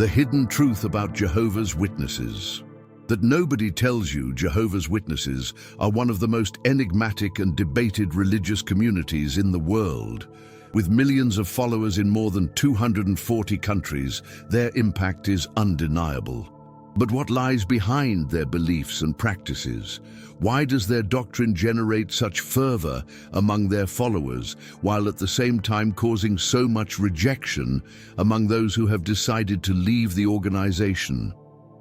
The hidden truth about Jehovah's Witnesses. That nobody tells you Jehovah's Witnesses are one of the most enigmatic and debated religious communities in the world. With millions of followers in more than 240 countries, their impact is undeniable. But what lies behind their beliefs and practices? Why does their doctrine generate such fervor among their followers, while at the same time causing so much rejection among those who have decided to leave the organization?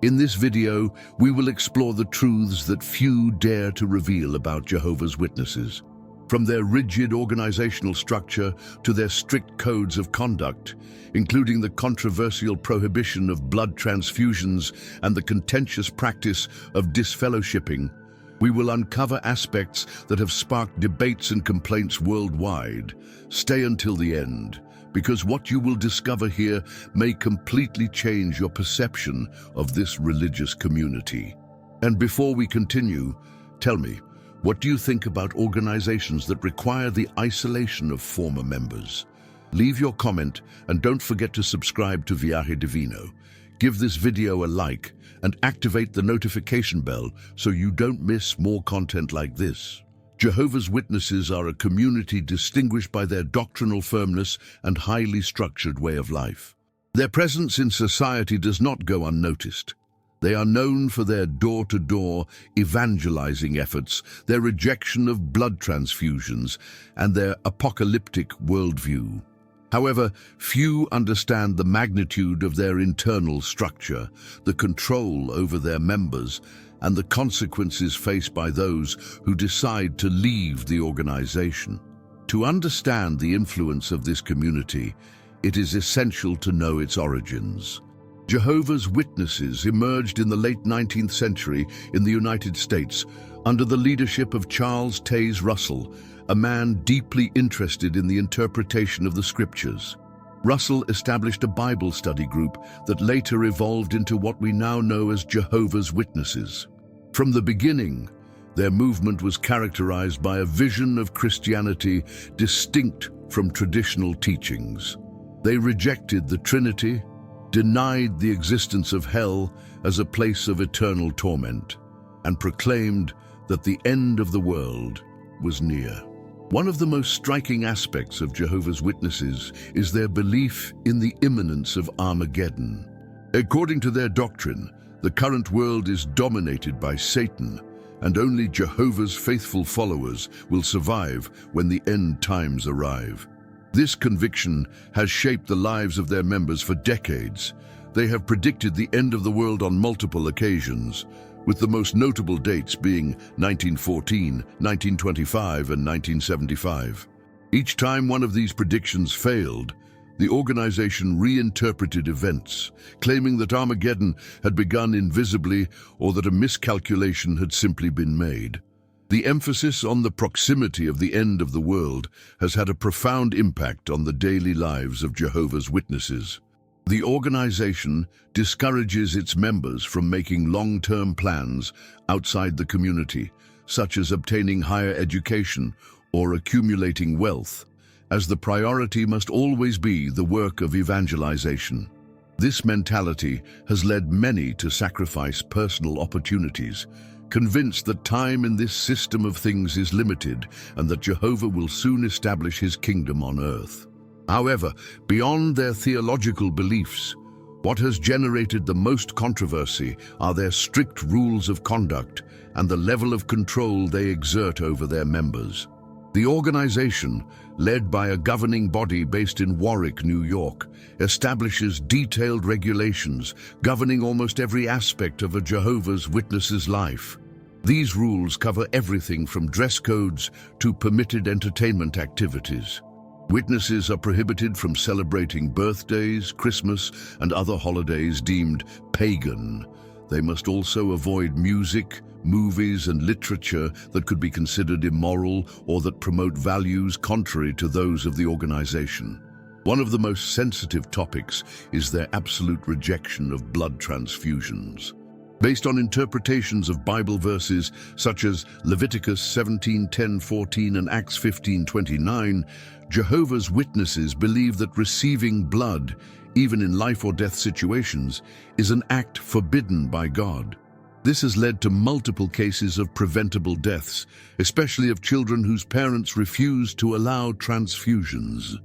In this video, we will explore the truths that few dare to reveal about Jehovah's Witnesses. From their rigid organizational structure to their strict codes of conduct, including the controversial prohibition of blood transfusions and the contentious practice of disfellowshipping, we will uncover aspects that have sparked debates and complaints worldwide. Stay until the end, because what you will discover here may completely change your perception of this religious community. And before we continue, tell me, what do you think about organizations that require the isolation of former members? Leave your comment and don't forget to subscribe to Viaje Divino. Give this video a like and activate the notification bell so you don't miss more content like this. Jehovah's Witnesses are a community distinguished by their doctrinal firmness and highly structured way of life. Their presence in society does not go unnoticed. They are known for their door-to-door evangelizing efforts, their rejection of blood transfusions, and their apocalyptic worldview. However, few understand the magnitude of their internal structure, the control over their members, and the consequences faced by those who decide to leave the organization. To understand the influence of this community, it is essential to know its origins. Jehovah's Witnesses emerged in the late 19th century in the United States under the leadership of Charles Taze Russell, a man deeply interested in the interpretation of the scriptures. Russell established a Bible study group that later evolved into what we now know as Jehovah's Witnesses. From the beginning, their movement was characterized by a vision of Christianity distinct from traditional teachings. They rejected the Trinity, denied the existence of hell as a place of eternal torment, and proclaimed that the end of the world was near. One of the most striking aspects of Jehovah's Witnesses is their belief in the imminence of Armageddon. According to their doctrine, the current world is dominated by Satan, and only Jehovah's faithful followers will survive when the end times arrive. This conviction has shaped the lives of their members for decades. They have predicted the end of the world on multiple occasions, with the most notable dates being 1914, 1925, and 1975. Each time one of these predictions failed, the organization reinterpreted events, claiming that Armageddon had begun invisibly or that a miscalculation had simply been made. The emphasis on the proximity of the end of the world has had a profound impact on the daily lives of Jehovah's Witnesses. The organization discourages its members from making long-term plans outside the community, such as obtaining higher education or accumulating wealth, as the priority must always be the work of evangelization. This mentality has led many to sacrifice personal opportunities, convinced that time in this system of things is limited and that Jehovah will soon establish his kingdom on earth. However, beyond their theological beliefs, what has generated the most controversy are their strict rules of conduct and the level of control they exert over their members. The organization, led by a governing body based in Warwick, New York, establishes detailed regulations governing almost every aspect of a Jehovah's Witness's life. These rules cover everything from dress codes to permitted entertainment activities. Witnesses are prohibited from celebrating birthdays, Christmas, and other holidays deemed pagan. They must also avoid music, movies, and literature that could be considered immoral or that promote values contrary to those of the organization. One of the most sensitive topics is their absolute rejection of blood transfusions. Based on interpretations of Bible verses such as Leviticus 17:10-14 and Acts 15:29, Jehovah's Witnesses believe that receiving blood, even in life or death situations, is an act forbidden by God. This has led to multiple cases of preventable deaths, especially of children whose parents refuse to allow transfusions.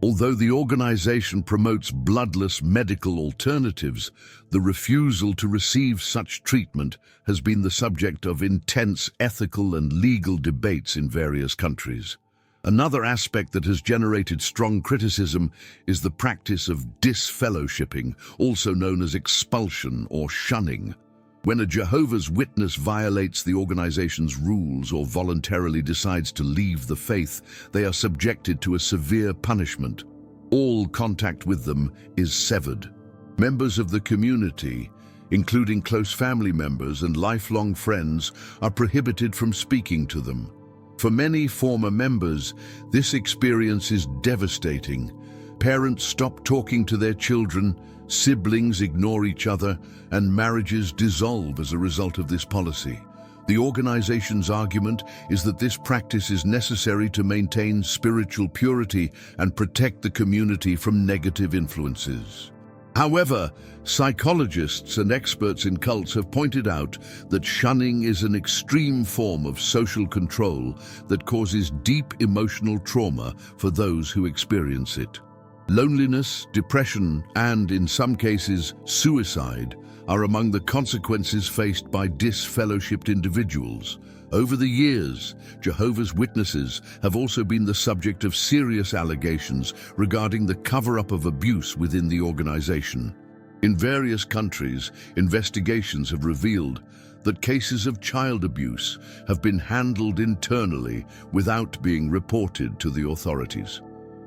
Although the organization promotes bloodless medical alternatives, the refusal to receive such treatment has been the subject of intense ethical and legal debates in various countries. Another aspect that has generated strong criticism is the practice of disfellowshipping, also known as expulsion or shunning. When a Jehovah's Witness violates the organization's rules or voluntarily decides to leave the faith, they are subjected to a severe punishment. All contact with them is severed. Members of the community, including close family members and lifelong friends, are prohibited from speaking to them. For many former members, this experience is devastating. Parents stop talking to their children, siblings ignore each other, and marriages dissolve as a result of this policy. The organization's argument is that this practice is necessary to maintain spiritual purity and protect the community from negative influences. However, psychologists and experts in cults have pointed out that shunning is an extreme form of social control that causes deep emotional trauma for those who experience it. Loneliness, depression, and, in some cases, suicide are among the consequences faced by disfellowshipped individuals. Over the years, Jehovah's Witnesses have also been the subject of serious allegations regarding the cover-up of abuse within the organization. In various countries, investigations have revealed that cases of child abuse have been handled internally without being reported to the authorities.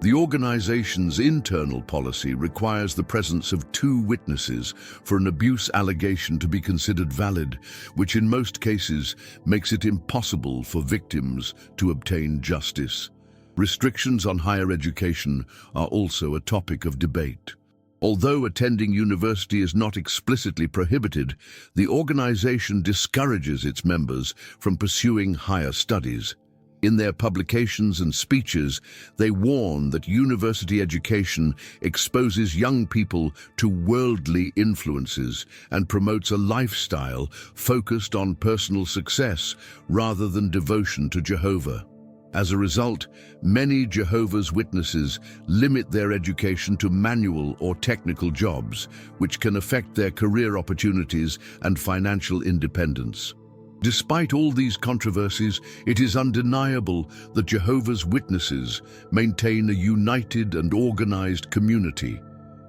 The organization's internal policy requires the presence of 2 witnesses for an abuse allegation to be considered valid, which in most cases makes it impossible for victims to obtain justice. Restrictions on higher education are also a topic of debate. Although attending university is not explicitly prohibited, the organization discourages its members from pursuing higher studies. In their publications and speeches, they warn that university education exposes young people to worldly influences and promotes a lifestyle focused on personal success rather than devotion to Jehovah. As a result, many Jehovah's Witnesses limit their education to manual or technical jobs, which can affect their career opportunities and financial independence. Despite all these controversies, it is undeniable that Jehovah's Witnesses maintain a united and organized community.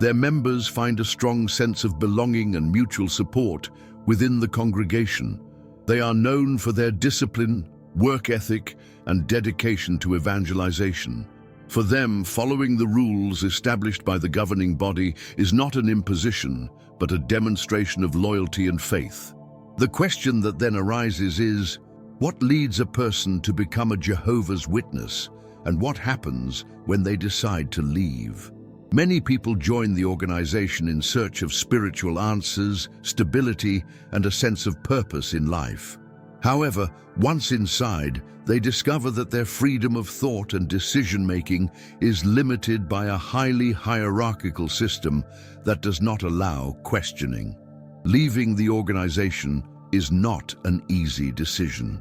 Their members find a strong sense of belonging and mutual support within the congregation. They are known for their discipline, work ethic, and dedication to evangelization. For them, following the rules established by the governing body is not an imposition, but a demonstration of loyalty and faith. The question that then arises is, what leads a person to become a Jehovah's Witness, and what happens when they decide to leave? Many people join the organization in search of spiritual answers, stability, and a sense of purpose in life. However, once inside, they discover that their freedom of thought and decision-making is limited by a highly hierarchical system that does not allow questioning. Leaving the organization is not an easy decision.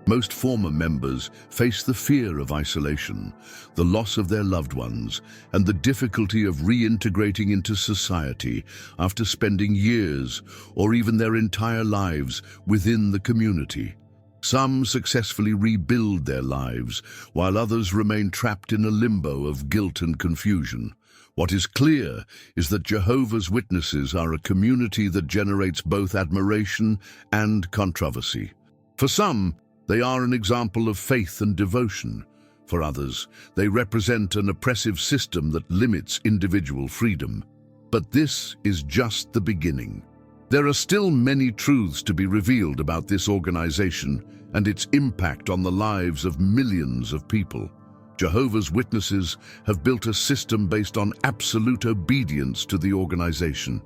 Most former members face the fear of isolation, the loss of their loved ones, and the difficulty of reintegrating into society after spending years or even their entire lives within the community. Some successfully rebuild their lives, while others remain trapped in a limbo of guilt and confusion. What is clear is that Jehovah's Witnesses are a community that generates both admiration and controversy. For some, they are an example of faith and devotion. For others, they represent an oppressive system that limits individual freedom. But this is just the beginning. There are still many truths to be revealed about this organization and its impact on the lives of millions of people. Jehovah's Witnesses have built a system based on absolute obedience to the organization.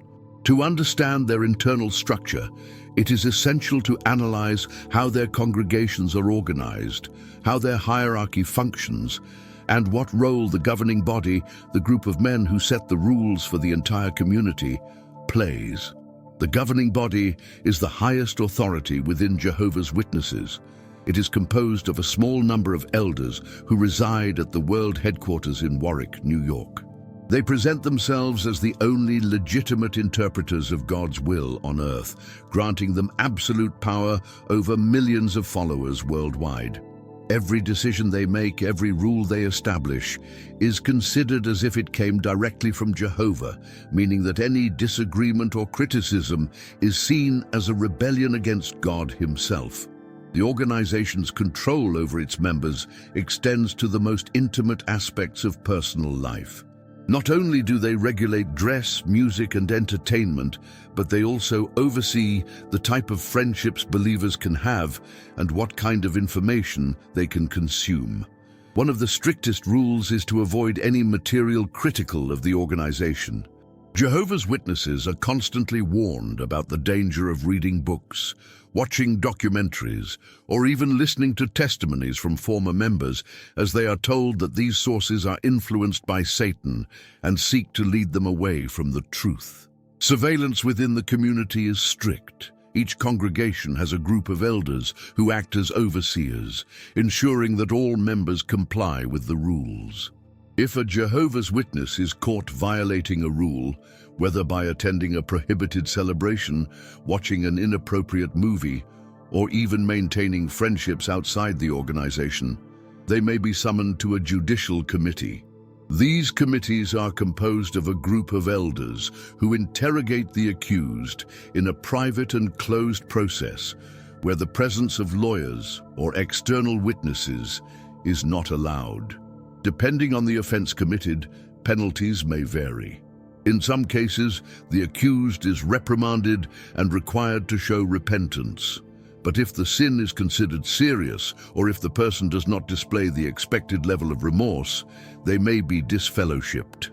To understand their internal structure, it is essential to analyze how their congregations are organized, how their hierarchy functions, and what role the governing body, the group of men who set the rules for the entire community, plays. The governing body is the highest authority within Jehovah's Witnesses. It is composed of a small number of elders who reside at the world headquarters in Warwick, New York. They present themselves as the only legitimate interpreters of God's will on earth, granting them absolute power over millions of followers worldwide. Every decision they make, every rule they establish, is considered as if it came directly from Jehovah, meaning that any disagreement or criticism is seen as a rebellion against God himself. The organization's control over its members extends to the most intimate aspects of personal life. Not only do they regulate dress, music, and entertainment, but they also oversee the type of friendships believers can have and what kind of information they can consume. One of the strictest rules is to avoid any material critical of the organization. Jehovah's Witnesses are constantly warned about the danger of reading books, watching documentaries, or even listening to testimonies from former members, as they are told that these sources are influenced by Satan and seek to lead them away from the truth. Surveillance within the community is strict. Each congregation has a group of elders who act as overseers, ensuring that all members comply with the rules. If a Jehovah's Witness is caught violating a rule, whether by attending a prohibited celebration, watching an inappropriate movie, or even maintaining friendships outside the organization, they may be summoned to a judicial committee. These committees are composed of a group of elders who interrogate the accused in a private and closed process where the presence of lawyers or external witnesses is not allowed. Depending on the offense committed, penalties may vary. In some cases, the accused is reprimanded and required to show repentance. But if the sin is considered serious, or if the person does not display the expected level of remorse, they may be disfellowshipped.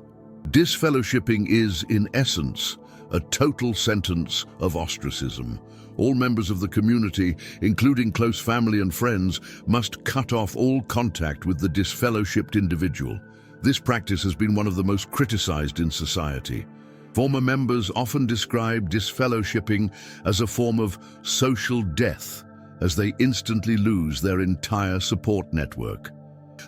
Disfellowshipping is, in essence, a total sentence of ostracism. All members of the community, including close family and friends, must cut off all contact with the disfellowshipped individual. This practice has been one of the most criticized in society. Former members often describe disfellowshipping as a form of social death, as they instantly lose their entire support network.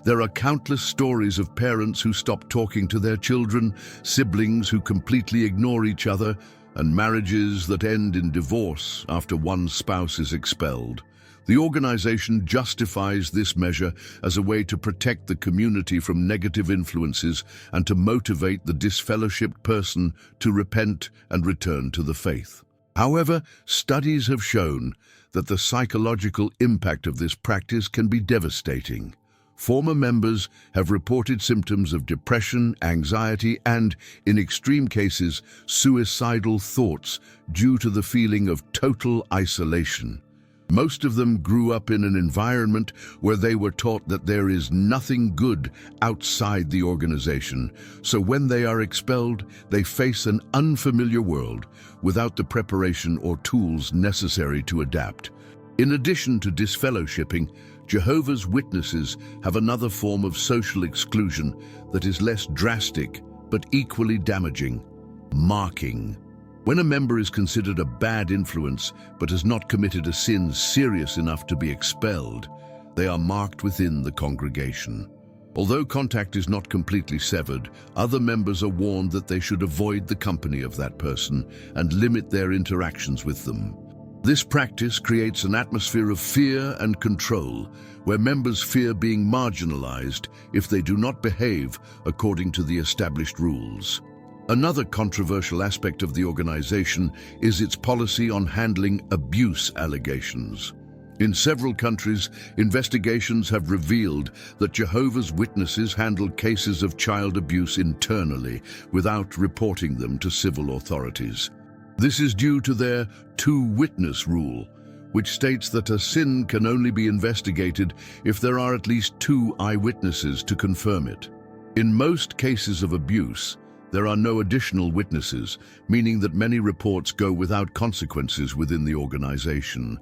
There are countless stories of parents who stop talking to their children, siblings who completely ignore each other, and marriages that end in divorce after one spouse is expelled. The organization justifies this measure as a way to protect the community from negative influences and to motivate the disfellowshipped person to repent and return to the faith. However, studies have shown that the psychological impact of this practice can be devastating. Former members have reported symptoms of depression, anxiety, and, in extreme cases, suicidal thoughts due to the feeling of total isolation. Most of them grew up in an environment where they were taught that there is nothing good outside the organization, so when they are expelled, they face an unfamiliar world without the preparation or tools necessary to adapt. In addition to disfellowshipping, Jehovah's Witnesses have another form of social exclusion that is less drastic but equally damaging: marking. When a member is considered a bad influence but has not committed a sin serious enough to be expelled, they are marked within the congregation. Although contact is not completely severed, other members are warned that they should avoid the company of that person and limit their interactions with them. This practice creates an atmosphere of fear and control, where members fear being marginalized if they do not behave according to the established rules. Another controversial aspect of the organization is its policy on handling abuse allegations. In several countries, investigations have revealed that Jehovah's Witnesses handle cases of child abuse internally without reporting them to civil authorities. This is due to their two-witness rule, which states that a sin can only be investigated if there are at least two eyewitnesses to confirm it. In most cases of abuse, There are no additional witnesses, meaning that many reports go without consequences within the organization.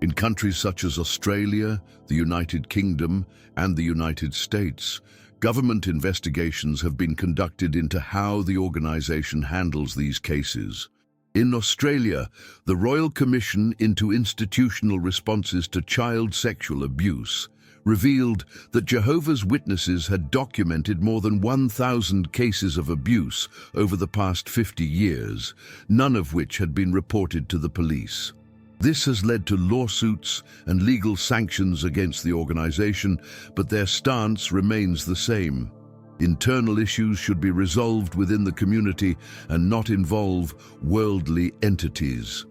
In countries such as Australia, the United Kingdom, and the United States, government investigations have been conducted into how the organization handles these cases. In Australia, the Royal Commission into Institutional Responses to Child Sexual Abuse revealed that Jehovah's Witnesses had documented more than 1,000 cases of abuse over the past 50 years, none of which had been reported to the police. This has led to lawsuits and legal sanctions against the organization, but their stance remains the same. Internal issues should be resolved within the community and not involve worldly entities.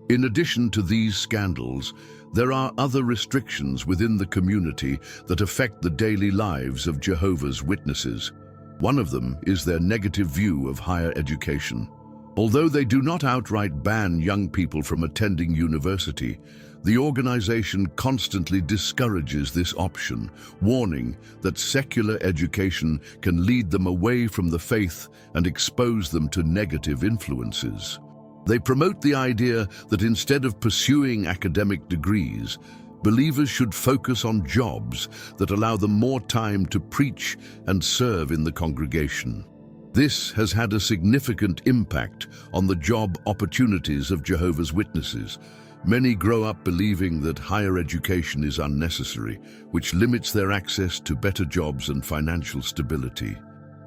In addition to these scandals, there are other restrictions within the community that affect the daily lives of Jehovah's Witnesses. One of them is their negative view of higher education. Although they do not outright ban young people from attending university, the organization constantly discourages this option, warning that secular education can lead them away from the faith and expose them to negative influences. They promote the idea that instead of pursuing academic degrees, believers should focus on jobs that allow them more time to preach and serve in the congregation. This has had a significant impact on the job opportunities of Jehovah's Witnesses. Many grow up believing that higher education is unnecessary, which limits their access to better jobs and financial stability.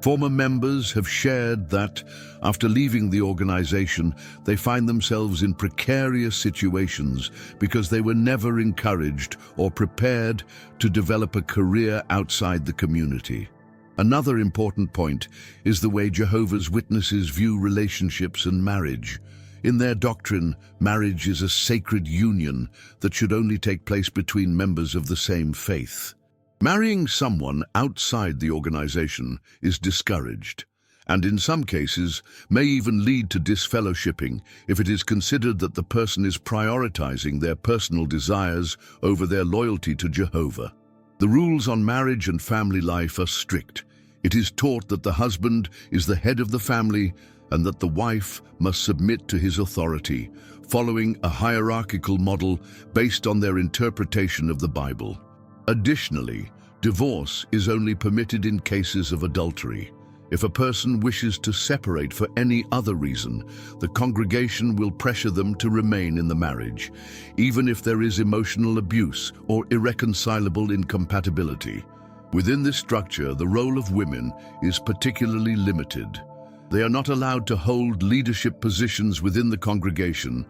Former members have shared that, after leaving the organization, they find themselves in precarious situations because they were never encouraged or prepared to develop a career outside the community. Another important point is the way Jehovah's Witnesses view relationships and marriage. In their doctrine, marriage is a sacred union that should only take place between members of the same faith. Marrying someone outside the organization is discouraged, and in some cases may even lead to disfellowshipping if it is considered that the person is prioritizing their personal desires over their loyalty to Jehovah. The rules on marriage and family life are strict. It is taught that the husband is the head of the family and that the wife must submit to his authority, following a hierarchical model based on their interpretation of the Bible. Additionally, divorce is only permitted in cases of adultery. If a person wishes to separate for any other reason, the congregation will pressure them to remain in the marriage, even if there is emotional abuse or irreconcilable incompatibility. Within this structure, the role of women is particularly limited. They are not allowed to hold leadership positions within the congregation,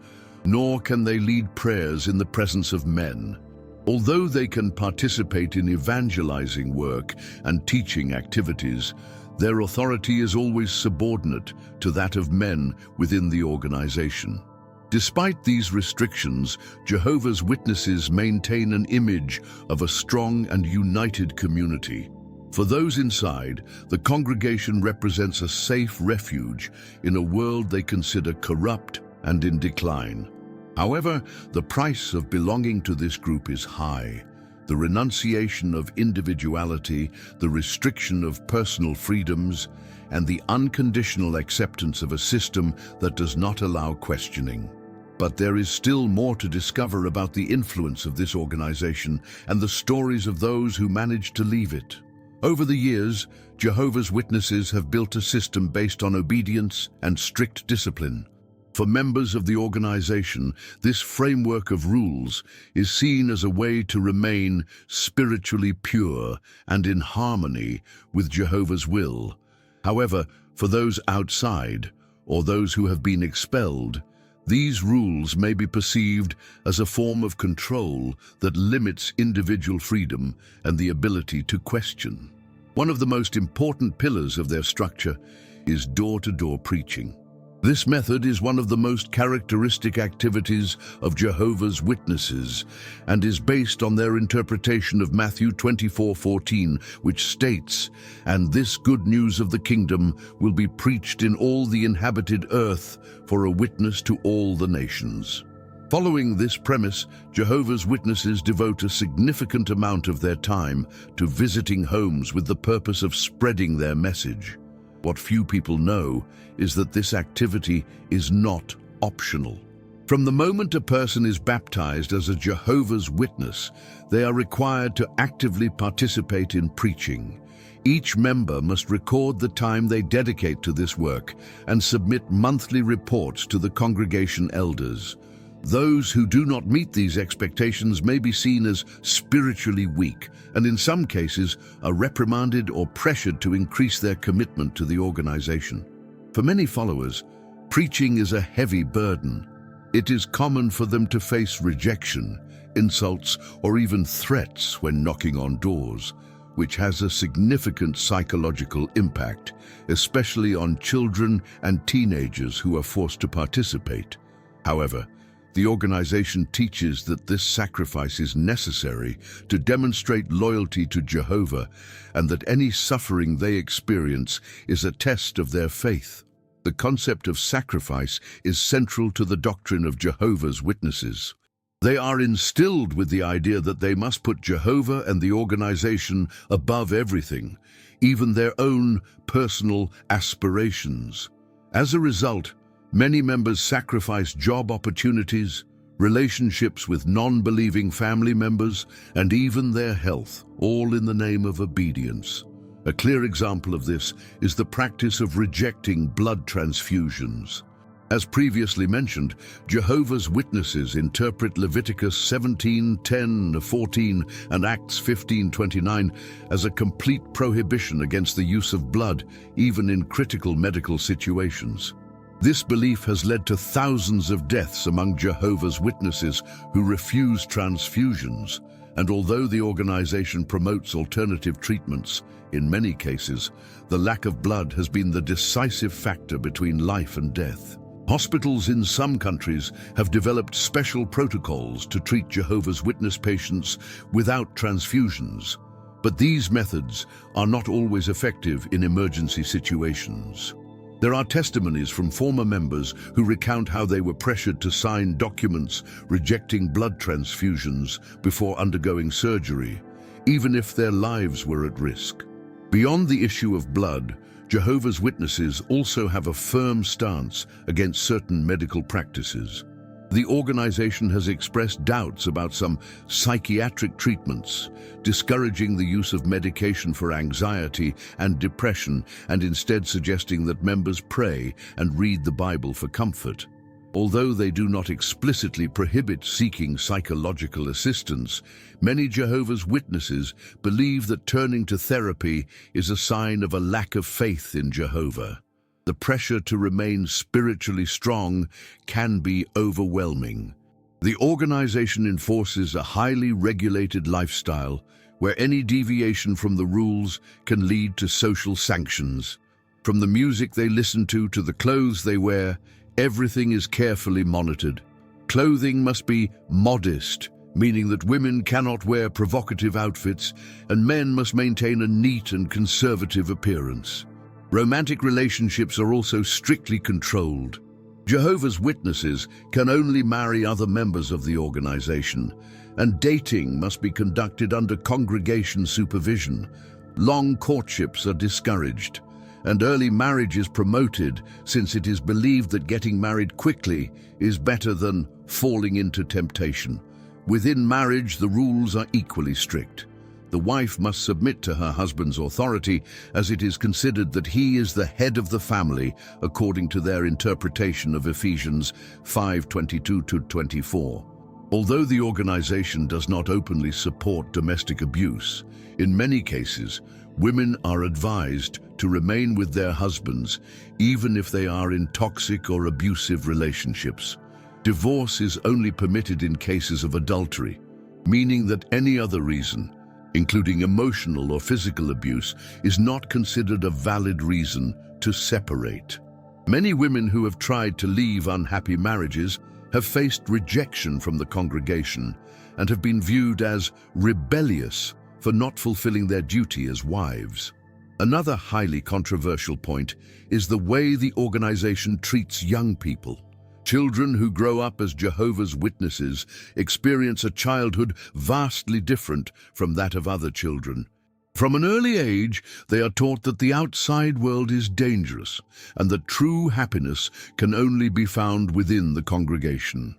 nor can they lead prayers in the presence of men. Although they can participate in evangelizing work and teaching activities, their authority is always subordinate to that of men within the organization. Despite these restrictions, Jehovah's Witnesses maintain an image of a strong and united community. For those inside, the congregation represents a safe refuge in a world they consider corrupt and in decline. However, the price of belonging to this group is high. The renunciation of individuality, the restriction of personal freedoms, and the unconditional acceptance of a system that does not allow questioning. But there is still more to discover about the influence of this organization and the stories of those who managed to leave it. Over the years, Jehovah's Witnesses have built a system based on obedience and strict discipline. For members of the organization, this framework of rules is seen as a way to remain spiritually pure and in harmony with Jehovah's will. However, for those outside, or those who have been expelled, these rules may be perceived as a form of control that limits individual freedom and the ability to question. One of the most important pillars of their structure is door-to-door preaching. This method is one of the most characteristic activities of Jehovah's Witnesses and is based on their interpretation of Matthew 24:14, which states, "And this good news of the kingdom will be preached in all the inhabited earth for a witness to all the nations." Following this premise, Jehovah's Witnesses devote a significant amount of their time to visiting homes with the purpose of spreading their message. What few people know is that this activity is not optional. From the moment a person is baptized as a Jehovah's Witness, they are required to actively participate in preaching. Each member must record the time they dedicate to this work and submit monthly reports to the congregation elders. Those who do not meet these expectations may be seen as spiritually weak, and in some cases are reprimanded or pressured to increase their commitment to the organization. For many followers, preaching is a heavy burden. It is common for them to face rejection, insults, or even threats when knocking on doors, which has a significant psychological impact, especially on children and teenagers who are forced to participate. However, the organization teaches that this sacrifice is necessary to demonstrate loyalty to Jehovah, and that any suffering they experience is a test of their faith. The concept of sacrifice is central to the doctrine of Jehovah's Witnesses. They are instilled with the idea that they must put Jehovah and the organization above everything, even their own personal aspirations. As a result, many members sacrifice job opportunities, relationships with non-believing family members, and even their health, all in the name of obedience. A clear example of this is the practice of rejecting blood transfusions. As previously mentioned, Jehovah's Witnesses interpret Leviticus 17:10-14 and Acts 15:29 as a complete prohibition against the use of blood, even in critical medical situations. This belief has led to thousands of deaths among Jehovah's Witnesses who refuse transfusions, and although the organization promotes alternative treatments, in many cases, the lack of blood has been the decisive factor between life and death. Hospitals in some countries have developed special protocols to treat Jehovah's Witness patients without transfusions, but these methods are not always effective in emergency situations. There are testimonies from former members who recount how they were pressured to sign documents rejecting blood transfusions before undergoing surgery, even if their lives were at risk. Beyond the issue of blood, Jehovah's Witnesses also have a firm stance against certain medical practices. The organization has expressed doubts about some psychiatric treatments, discouraging the use of medication for anxiety and depression, and instead suggesting that members pray and read the Bible for comfort. Although they do not explicitly prohibit seeking psychological assistance, many Jehovah's Witnesses believe that turning to therapy is a sign of a lack of faith in Jehovah. The pressure to remain spiritually strong can be overwhelming. The organization enforces a highly regulated lifestyle where any deviation from the rules can lead to social sanctions. From the music they listen to the clothes they wear, everything is carefully monitored. Clothing must be modest, meaning that women cannot wear provocative outfits, and men must maintain a neat and conservative appearance. Romantic relationships are also strictly controlled. Jehovah's Witnesses can only marry other members of the organization, and dating must be conducted under congregation supervision. Long courtships are discouraged, and early marriage is promoted, since it is believed that getting married quickly is better than falling into temptation. Within marriage, the rules are equally strict. The wife must submit to her husband's authority, as it is considered that he is the head of the family, according to their interpretation of Ephesians 5:22-24. Although the organization does not openly support domestic abuse, in many cases, women are advised to remain with their husbands, even if they are in toxic or abusive relationships. Divorce is only permitted in cases of adultery, meaning that any other reason, including emotional or physical abuse, is not considered a valid reason to separate. Many women who have tried to leave unhappy marriages have faced rejection from the congregation and have been viewed as rebellious for not fulfilling their duty as wives. Another highly controversial point is the way the organization treats young people. Children who grow up as Jehovah's Witnesses experience a childhood vastly different from that of other children. From an early age, they are taught that the outside world is dangerous and that true happiness can only be found within the congregation.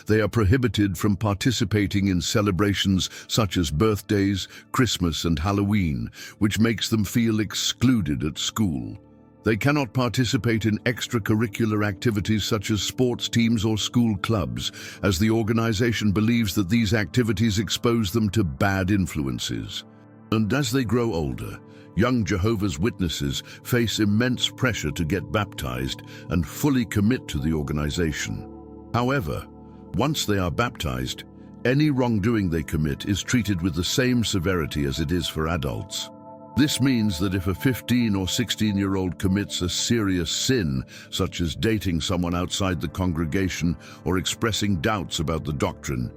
They are prohibited from participating in celebrations such as birthdays, Christmas, and Halloween, which makes them feel excluded at school. They cannot participate in extracurricular activities such as sports teams or school clubs, as the organization believes that these activities expose them to bad influences. And as they grow older, young Jehovah's Witnesses face immense pressure to get baptized and fully commit to the organization. However, once they are baptized, any wrongdoing they commit is treated with the same severity as it is for adults. This means that if a 15 or 16-year-old commits a serious sin, such as dating someone outside the congregation or expressing doubts about the doctrine,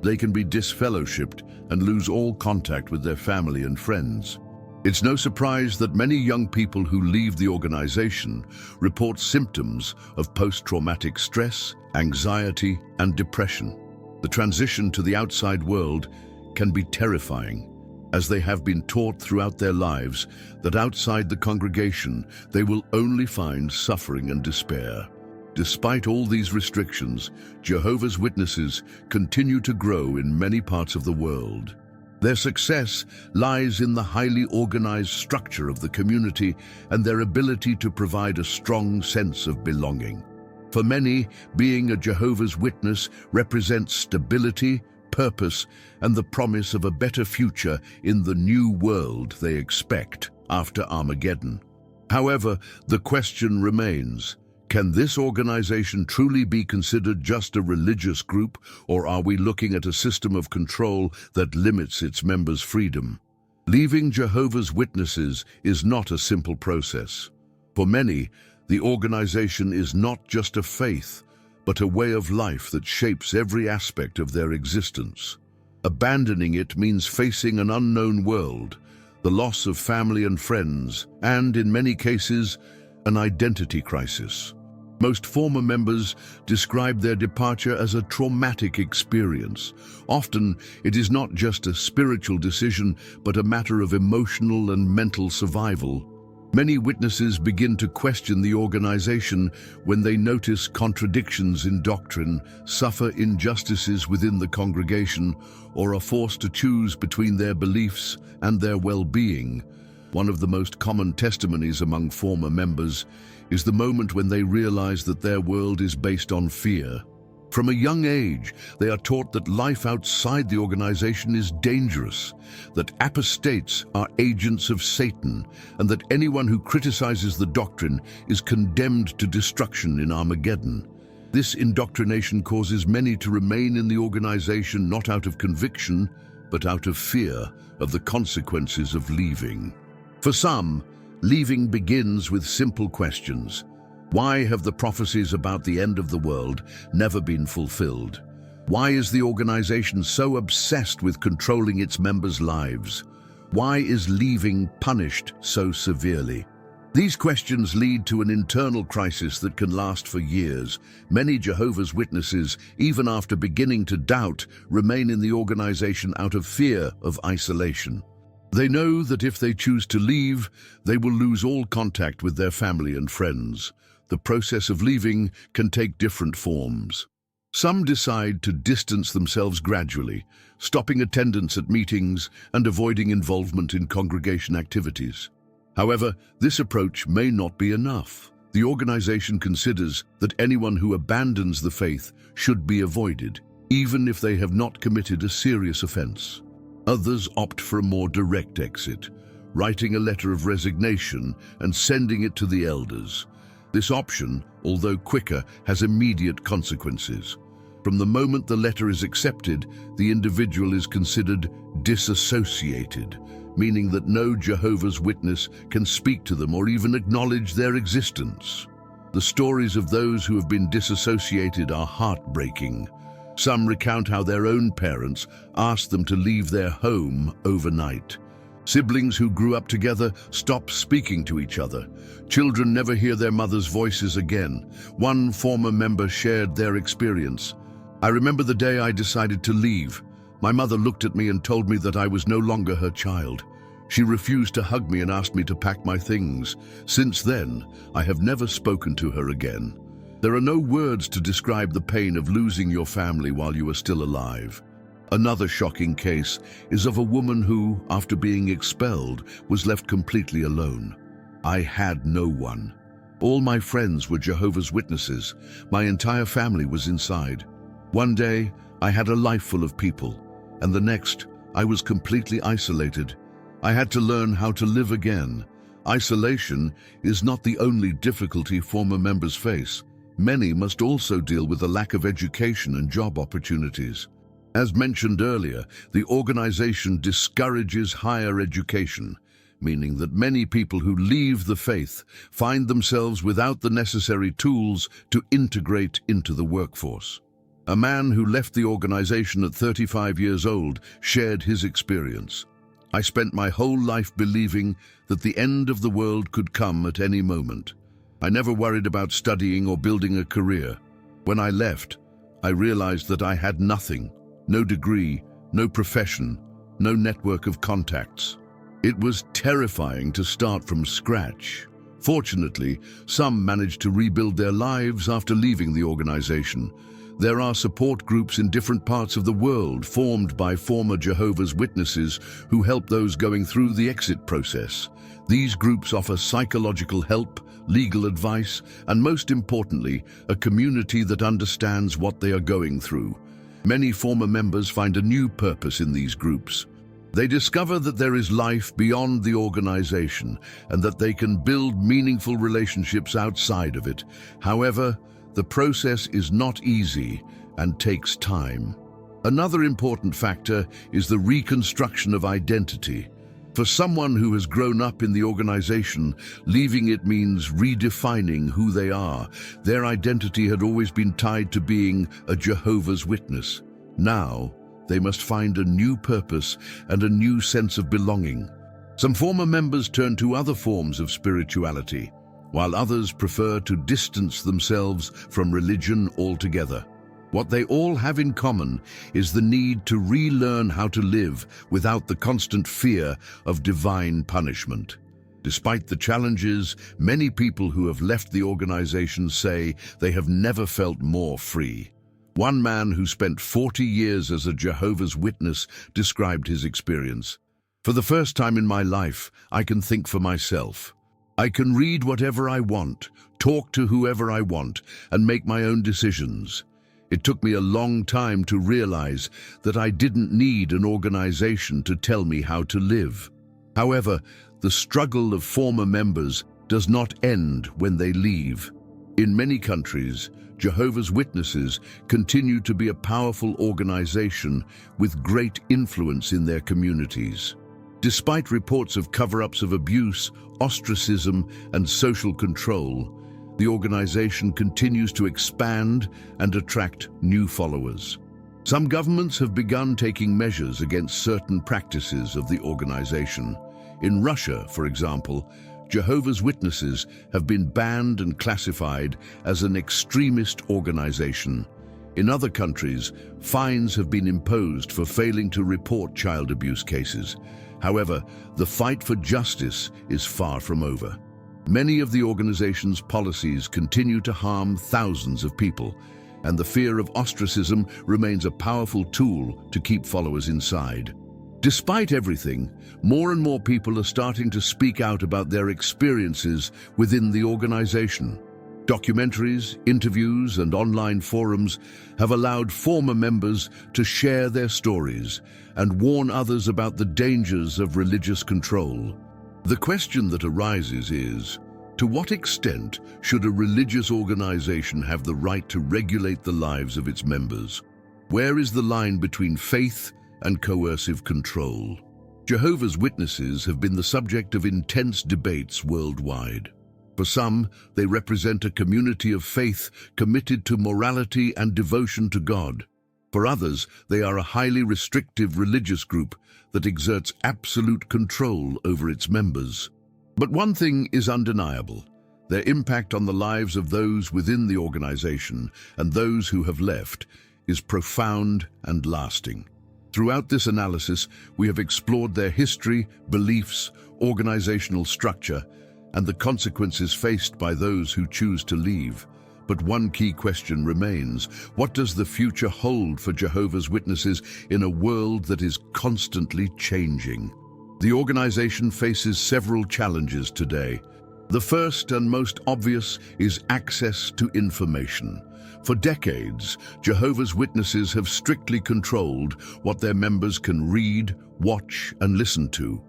they can be disfellowshipped and lose all contact with their family and friends. It's no surprise that many young people who leave the organization report symptoms of post-traumatic stress, anxiety, and depression. The transition to the outside world can be terrifying, as they have been taught throughout their lives that outside the congregation they will only find suffering and despair. Despite all these restrictions, Jehovah's Witnesses continue to grow in many parts of the world. Their success lies in the highly organized structure of the community and their ability to provide a strong sense of belonging. For many, being a Jehovah's Witness represents stability, purpose, and the promise of a better future in the new world they expect after Armageddon. However, the question remains: can this organization truly be considered just a religious group, or are we looking at a system of control that limits its members' freedom? Leaving Jehovah's Witnesses is not a simple process. For many, the organization is not just a faith, but a way of life that shapes every aspect of their existence. Abandoning it means facing an unknown world, the loss of family and friends, and, in many cases, an identity crisis. Most former members describe their departure as a traumatic experience. Often, it is not just a spiritual decision, but a matter of emotional and mental survival. Many witnesses begin to question the organization when they notice contradictions in doctrine, suffer injustices within the congregation, or are forced to choose between their beliefs and their well-being. One of the most common testimonies among former members is the moment when they realize that their world is based on fear. From a young age, they are taught that life outside the organization is dangerous, that apostates are agents of Satan, and that anyone who criticizes the doctrine is condemned to destruction in Armageddon. This indoctrination causes many to remain in the organization not out of conviction, but out of fear of the consequences of leaving. For some, leaving begins with simple questions. Why have the prophecies about the end of the world never been fulfilled? Why is the organization so obsessed with controlling its members' lives? Why is leaving punished so severely? These questions lead to an internal crisis that can last for years. Many Jehovah's Witnesses, even after beginning to doubt, remain in the organization out of fear of isolation. They know that if they choose to leave, they will lose all contact with their family and friends. The process of leaving can take different forms. Some decide to distance themselves gradually, stopping attendance at meetings and avoiding involvement in congregation activities. However, this approach may not be enough. The organization considers that anyone who abandons the faith should be avoided, even if they have not committed a serious offense. Others opt for a more direct exit, writing a letter of resignation and sending it to the elders. This option, although quicker, has immediate consequences. From the moment the letter is accepted, the individual is considered disassociated, meaning that no Jehovah's Witness can speak to them or even acknowledge their existence. The stories of those who have been disassociated are heartbreaking. Some recount how their own parents asked them to leave their home overnight. Siblings who grew up together stop speaking to each other. Children never hear their mother's voices again. One former member shared their experience. "I remember the day I decided to leave. My mother looked at me and told me that I was no longer her child. She refused to hug me and asked me to pack my things. Since then, I have never spoken to her again. There are no words to describe the pain of losing your family while you are still alive. Another shocking case is of a woman who, after being expelled, was left completely alone. I had no one. All my friends were Jehovah's Witnesses. My entire family was inside. One day, I had a life full of people, and the next, I was completely isolated. I had to learn how to live again. Isolation is not the only difficulty former members face. Many must also deal with a lack of education and job opportunities. As mentioned earlier, the organization discourages higher education, meaning that many people who leave the faith find themselves without the necessary tools to integrate into the workforce. A man who left the organization at 35 years old shared his experience. I spent my whole life believing that the end of the world could come at any moment. I never worried about studying or building a career. When I left, I realized that I had nothing. No degree, no profession, no network of contacts. It was terrifying to start from scratch. Fortunately, some managed to rebuild their lives after leaving the organization. There are support groups in different parts of the world formed by former Jehovah's Witnesses who help those going through the exit process. These groups offer psychological help, legal advice, and most importantly, a community that understands what they are going through. Many former members find a new purpose in these groups. They discover that there is life beyond the organization and that they can build meaningful relationships outside of it. However, the process is not easy and takes time. Another important factor is the reconstruction of identity. For someone who has grown up in the organization, leaving it means redefining who they are. Their identity had always been tied to being a Jehovah's Witness. Now, they must find a new purpose and a new sense of belonging. Some former members turn to other forms of spirituality, while others prefer to distance themselves from religion altogether. What they all have in common is the need to relearn how to live without the constant fear of divine punishment. Despite the challenges, many people who have left the organization say they have never felt more free. One man who spent 40 years as a Jehovah's Witness described his experience. "For the first time in my life, I can think for myself. I can read whatever I want, talk to whoever I want, and make my own decisions. It took me a long time to realize that I didn't need an organization to tell me how to live." However, the struggle of former members does not end when they leave. In many countries, Jehovah's Witnesses continue to be a powerful organization with great influence in their communities. Despite reports of cover-ups of abuse, ostracism, and social control, the organization continues to expand and attract new followers. Some governments have begun taking measures against certain practices of the organization. In Russia, for example, Jehovah's Witnesses have been banned and classified as an extremist organization. In other countries, fines have been imposed for failing to report child abuse cases. However, the fight for justice is far from over. Many of the organization's policies continue to harm thousands of people, and the fear of ostracism remains a powerful tool to keep followers inside. Despite everything, more and more people are starting to speak out about their experiences within the organization. Documentaries, interviews, and online forums have allowed former members to share their stories and warn others about the dangers of religious control. The question that arises is, to what extent should a religious organization have the right to regulate the lives of its members? Where is the line between faith and coercive control? Jehovah's Witnesses have been the subject of intense debates worldwide. For some, they represent a community of faith committed to morality and devotion to God. For others, they are a highly restrictive religious group that exerts absolute control over its members. But one thing is undeniable: their impact on the lives of those within the organization and those who have left is profound and lasting. Throughout this analysis, we have explored their history, beliefs, organizational structure, and the consequences faced by those who choose to leave. But one key question remains: what does the future hold for Jehovah's Witnesses in a world that is constantly changing? The organization faces several challenges today. The first and most obvious is access to information. For decades, Jehovah's Witnesses have strictly controlled what their members can read, watch, and listen to.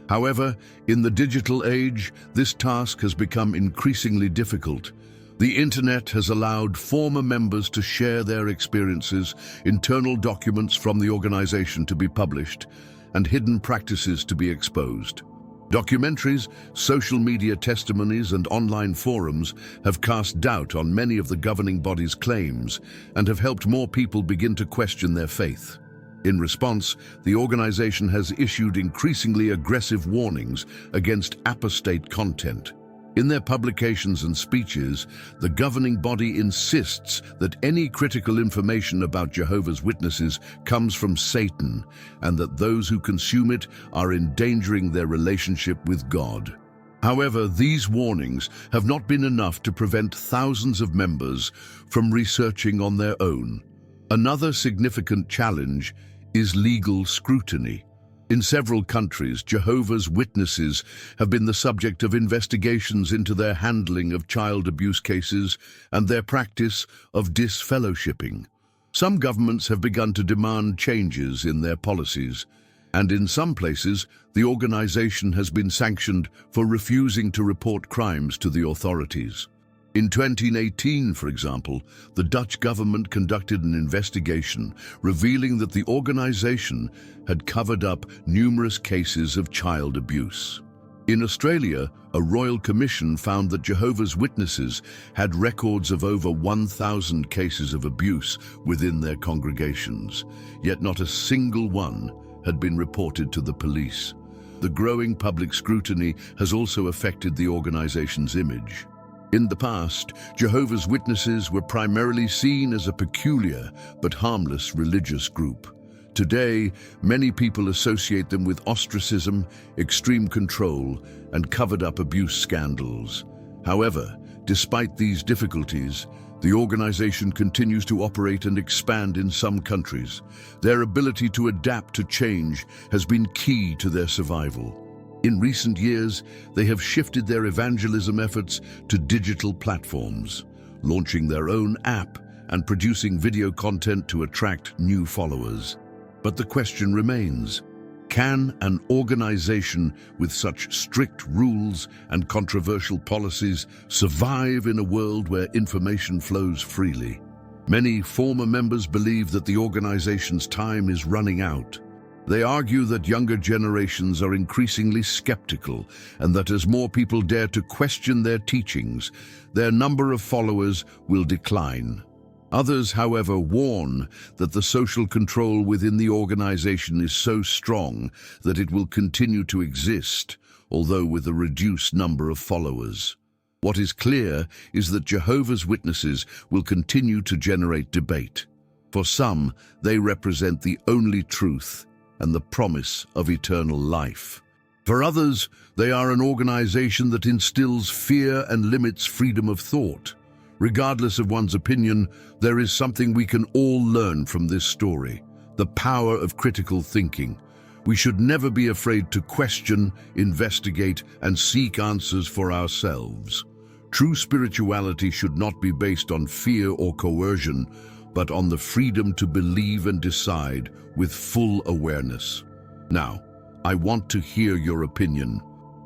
However, in the digital age, this task has become increasingly difficult. The internet has allowed former members to share their experiences, internal documents from the organization to be published, and hidden practices to be exposed. Documentaries, social media testimonies, and online forums have cast doubt on many of the governing body's claims and have helped more people begin to question their faith. In response, the organization has issued increasingly aggressive warnings against apostate content. In their publications and speeches, the governing body insists that any critical information about Jehovah's Witnesses comes from Satan and that those who consume it are endangering their relationship with God. However, these warnings have not been enough to prevent thousands of members from researching on their own. Another significant challenge is legal scrutiny. In several countries, Jehovah's Witnesses have been the subject of investigations into their handling of child abuse cases and their practice of disfellowshipping. Some governments have begun to demand changes in their policies, and in some places, the organization has been sanctioned for refusing to report crimes to the authorities. In 2018, for example, the Dutch government conducted an investigation revealing that the organization had covered up numerous cases of child abuse. In Australia, a royal commission found that Jehovah's Witnesses had records of over 1,000 cases of abuse within their congregations, yet not a single one had been reported to the police. The growing public scrutiny has also affected the organization's image. In the past, Jehovah's Witnesses were primarily seen as a peculiar but harmless religious group. Today, many people associate them with ostracism, extreme control, and covered-up abuse scandals. However, despite these difficulties, the organization continues to operate and expand in some countries. Their ability to adapt to change has been key to their survival. In recent years, they have shifted their evangelism efforts to digital platforms, launching their own app and producing video content to attract new followers. But the question remains: can an organization with such strict rules and controversial policies survive in a world where information flows freely? Many former members believe that the organization's time is running out. They argue that younger generations are increasingly skeptical and that as more people dare to question their teachings, their number of followers will decline. Others, however, warn that the social control within the organization is so strong that it will continue to exist, although with a reduced number of followers. What is clear is that Jehovah's Witnesses will continue to generate debate. For some, they represent the only truth and the promise of eternal life. For others, they are an organization that instills fear and limits freedom of thought. Regardless of one's opinion, there is something we can all learn from this story: the power of critical thinking. We should never be afraid to question, investigate, and seek answers for ourselves. True spirituality should not be based on fear or coercion, but on the freedom to believe and decide with full awareness. Now, I want to hear your opinion.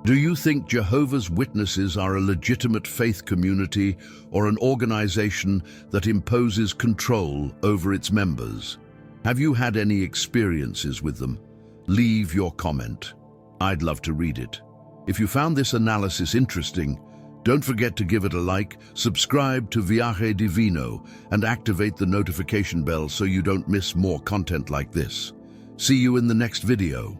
Do you think Jehovah's Witnesses are a legitimate faith community or an organization that imposes control over its members? Have you had any experiences with them? Leave your comment. I'd love to read it. If you found this analysis interesting, don't forget to give it a like, subscribe to Viaje Divino, and activate the notification bell so you don't miss more content like this. See you in the next video.